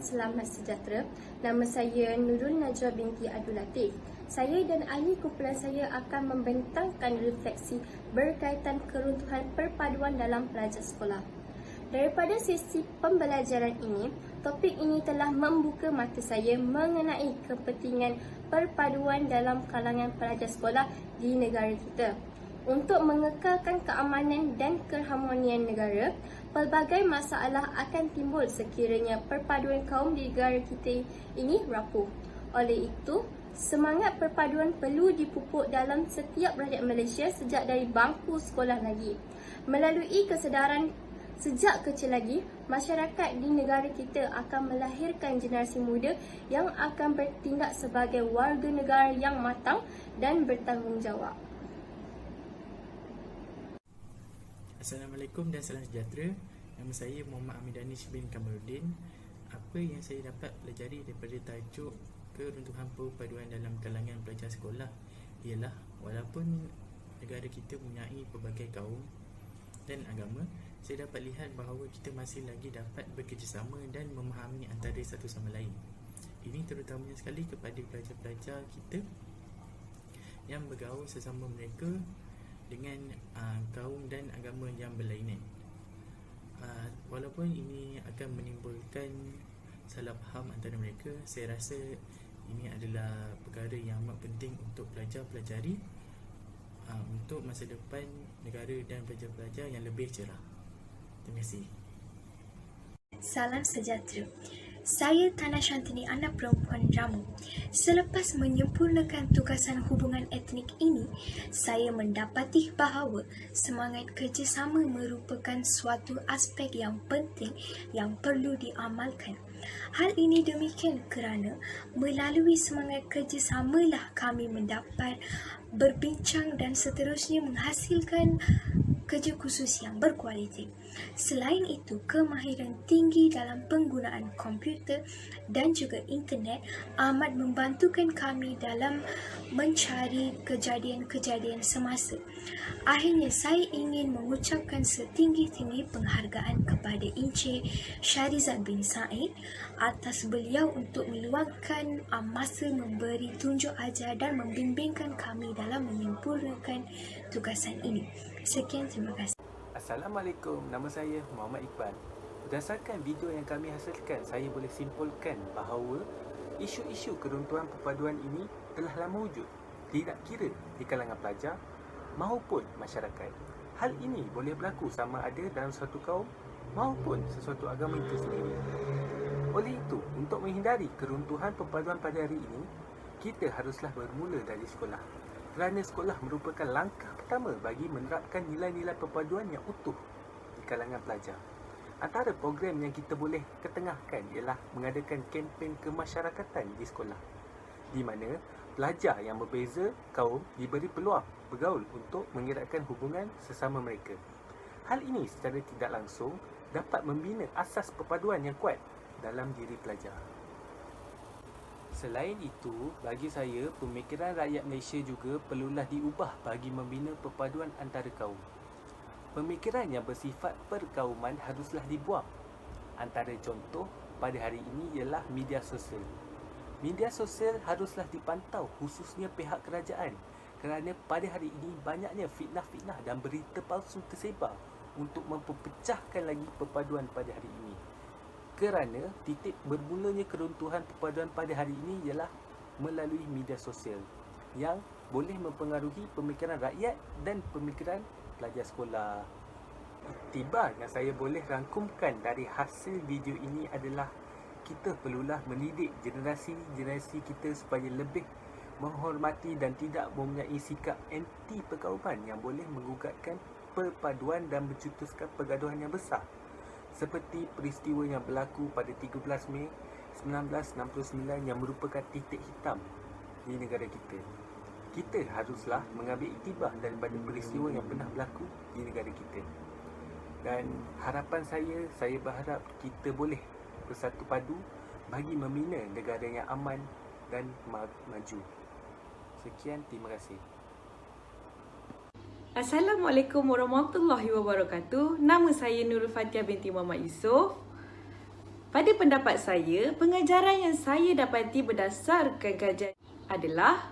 selamat sejahtera. Nama saya Nurul Najwa binti Abdul Latif. Saya dan ahli kumpulan saya akan membentangkan refleksi berkaitan keruntuhan perpaduan dalam pelajar sekolah. Daripada sesi pembelajaran ini, topik ini telah membuka mata saya mengenai kepentingan perpaduan dalam kalangan pelajar sekolah di negara kita. Untuk mengekalkan keamanan dan keharmonian negara, pelbagai masalah akan timbul sekiranya perpaduan kaum di negara kita ini rapuh. Oleh itu, semangat perpaduan perlu dipupuk dalam setiap rakyat Malaysia sejak dari bangku sekolah lagi. Melalui kesedaran sejak kecil lagi, masyarakat di negara kita akan melahirkan generasi muda yang akan bertindak sebagai warga negara yang matang dan bertanggungjawab. Assalamualaikum dan salam sejahtera. Nama saya Muhammad Amir Danish bin Kamaluddin. Apa yang saya dapat pelajari daripada tajuk keruntuhan perpaduan dalam kalangan pelajar sekolah ialah walaupun negara kita mempunyai pelbagai kaum dan agama, saya dapat lihat bahawa kita masih lagi dapat bekerjasama dan memahami antara satu sama lain. Ini terutamanya sekali kepada pelajar-pelajar kita yang bergaul sesama mereka dengan kaum dan agama yang berlainan. Walaupun ini akan menimbulkan salah faham antara mereka, saya rasa ini adalah perkara yang amat penting untuk pelajar-pelajari untuk masa depan negara dan pelajar-pelajar yang lebih cerah. Terima kasih. Salam sejahtera. Saya Tana Shantini, anak perempuan Ramu. Selepas menyempurnakan tugasan hubungan etnik ini, saya mendapati bahawa semangat kerjasama merupakan suatu aspek yang penting yang perlu diamalkan. Hal ini demikian kerana melalui semangat kerjasamalah kami mendapat berbincang dan seterusnya menghasilkan kerja khusus yang berkualiti. Selain itu, kemahiran tinggi dalam penggunaan komputer dan juga internet amat membantukan kami dalam mencari kejadian-kejadian semasa. Akhirnya, saya ingin mengucapkan setinggi-tinggi penghargaan kepada Encik Syarizat bin Said atas beliau untuk meluangkan masa memberi tunjuk ajar dan membimbingkan kami dalam menyempurnakan tugasan ini. Sekian, terima kasih. Assalamualaikum, nama saya Muhammad Iqbal. Berdasarkan video yang kami hasilkan, saya boleh simpulkan bahawa isu-isu keruntuhan perpaduan ini telah lama wujud, tidak kira di kalangan pelajar maupun masyarakat. Hal ini boleh berlaku sama ada dalam suatu kaum maupun sesuatu agama itu sendiri. Oleh itu, untuk menghindari keruntuhan perpaduan pada hari ini, kita haruslah bermula dari sekolah. Kerana sekolah merupakan langkah pertama bagi menerapkan nilai-nilai perpaduan yang utuh di kalangan pelajar. Antara program yang kita boleh ketengahkan ialah mengadakan kempen kemasyarakatan di sekolah, di mana pelajar yang berbeza kaum diberi peluang bergaul untuk mengeratkan hubungan sesama mereka. Hal ini secara tidak langsung dapat membina asas perpaduan yang kuat dalam diri pelajar. Selain itu, bagi saya, pemikiran rakyat Malaysia juga perlulah diubah bagi membina perpaduan antara kaum. Pemikiran yang bersifat perkauman haruslah dibuang. Antara contoh pada hari ini ialah media sosial. Media sosial haruslah dipantau khususnya pihak kerajaan kerana pada hari ini banyaknya fitnah-fitnah dan berita palsu tersebar untuk memperpecahkan lagi perpaduan pada hari ini. Kerana titik bermulanya keruntuhan perpaduan pada hari ini ialah melalui media sosial yang boleh mempengaruhi pemikiran rakyat dan pemikiran pelajar sekolah. Iktibar yang saya boleh rangkumkan dari hasil video ini adalah kita perlulah mendidik generasi-generasi kita supaya lebih menghormati dan tidak mempunyai sikap anti perkauman yang boleh menggugatkan perpaduan dan mencetuskan pergaduhan yang besar. Seperti peristiwa yang berlaku pada 13 Mei 1969 yang merupakan titik hitam di negara kita. Kita haruslah mengambil iktibar daripada peristiwa yang pernah berlaku di negara kita. Dan harapan saya berharap kita boleh bersatu padu bagi membina negara yang aman dan maju. Sekian, terima kasih. Assalamualaikum warahmatullahi wabarakatuh. Nama saya Nurul Fatia binti Muhammad Yusof. Pada pendapat saya, pengajaran yang saya dapati berdasarkan kajian adalah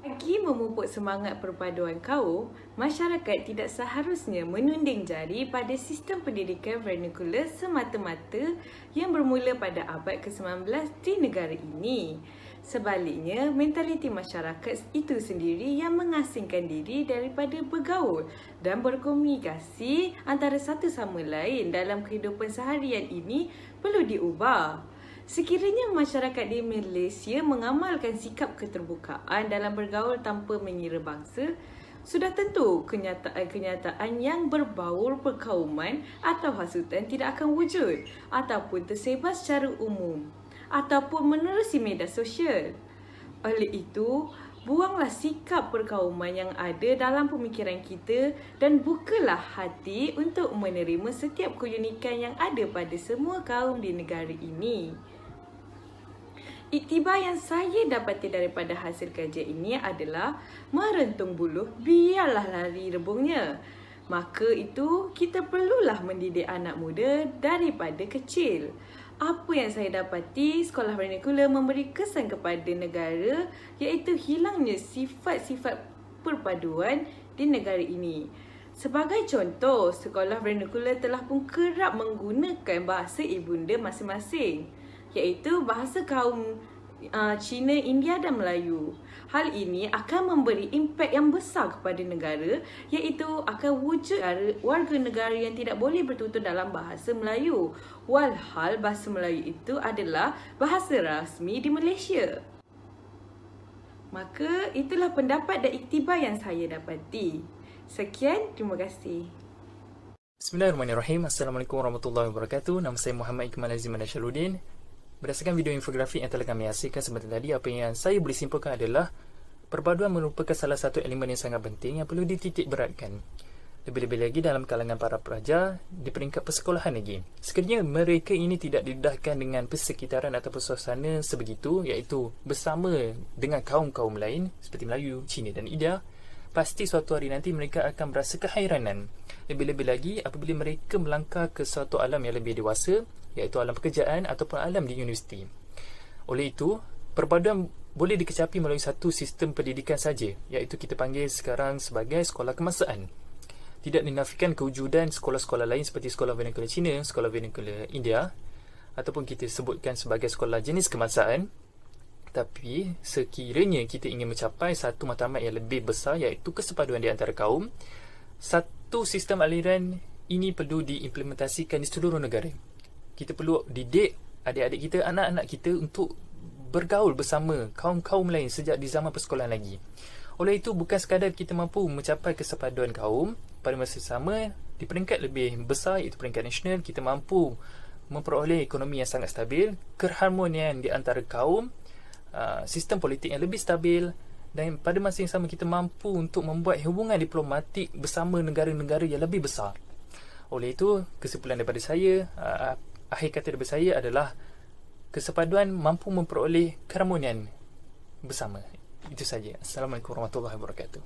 bagi memupuk semangat perpaduan kaum, masyarakat tidak seharusnya menunding jari pada sistem pendidikan vernacular semata-mata yang bermula pada abad ke-19 di negara ini. Sebaliknya, mentaliti masyarakat itu sendiri yang mengasingkan diri daripada bergaul dan berkomunikasi antara satu sama lain dalam kehidupan seharian ini perlu diubah. Sekiranya masyarakat di Malaysia mengamalkan sikap keterbukaan dalam bergaul tanpa mengira bangsa, sudah tentu kenyataan-kenyataan yang berbau perkauman atau hasutan tidak akan wujud ataupun tersebar secara umum ataupun menerusi media sosial. Oleh itu, buanglah sikap perkauman yang ada dalam pemikiran kita dan bukalah hati untuk menerima setiap keunikan yang ada pada semua kaum di negara ini. Iktibar yang saya dapati daripada hasil kajian ini adalah merentung buluh biarlah lari rebungnya. Maka itu kita perlulah mendidik anak muda daripada kecil. Apa yang saya dapati, sekolah vernacular memberi kesan kepada negara iaitu hilangnya sifat-sifat perpaduan di negara ini. Sebagai contoh, sekolah vernacular telah pun kerap menggunakan bahasa ibunda masing-masing, iaitu bahasa kaum Cina, India dan Melayu. Hal ini akan memberi impak yang besar kepada negara, iaitu akan wujud warga negara yang tidak boleh bertutur dalam bahasa Melayu, walhal bahasa Melayu itu adalah bahasa rasmi di Malaysia. Maka itulah pendapat dan iktibar yang saya dapati. Sekian, terima kasih. Bismillahirrahmanirrahim. Assalamualaikum warahmatullahi wabarakatuh. Nama saya Muhammad Ikmal Azim Syarudin. Berdasarkan video infografik yang telah kami hasilkan sebentar tadi, apa yang saya boleh simpulkan adalah perpaduan merupakan salah satu elemen yang sangat penting yang perlu dititik beratkan. Lebih-lebih lagi dalam kalangan para pelajar di peringkat persekolahan lagi. Sekiranya mereka ini tidak didedahkan dengan persekitaran ataupun suasana sebegitu, iaitu bersama dengan kaum-kaum lain seperti Melayu, Cina dan India, pasti suatu hari nanti mereka akan berasa keheranan. Lebih-lebih lagi apabila mereka melangkah ke suatu alam yang lebih dewasa, iaitu alam pekerjaan ataupun alam di universiti. Oleh itu, perpaduan boleh dikecapi melalui satu sistem pendidikan saja, iaitu kita panggil sekarang sebagai sekolah kemasaan. Tidak dinafikan kewujudan sekolah-sekolah lain seperti sekolah vernacular Cina, sekolah vernacular India, ataupun kita sebutkan sebagai sekolah jenis kemasaan. Tapi sekiranya kita ingin mencapai satu matlamat yang lebih besar, iaitu kesepaduan di antara kaum, satu sistem aliran ini perlu diimplementasikan di seluruh negara. Kita perlu didik adik-adik kita, anak-anak kita untuk bergaul bersama kaum-kaum lain sejak di zaman persekolahan lagi. Oleh itu, bukan sekadar kita mampu mencapai kesepaduan kaum, pada masa sama di peringkat lebih besar iaitu peringkat nasional, kita mampu memperoleh ekonomi yang sangat stabil, keharmonian di antara kaum, sistem politik yang lebih stabil, dan pada masa yang sama kita mampu untuk membuat hubungan diplomatik bersama negara-negara yang lebih besar. Oleh itu, kesimpulan daripada saya, akhir kata daripada saya adalah kesepaduan mampu memperoleh keharmonian bersama. Itu saja. Assalamualaikum warahmatullahi wabarakatuh.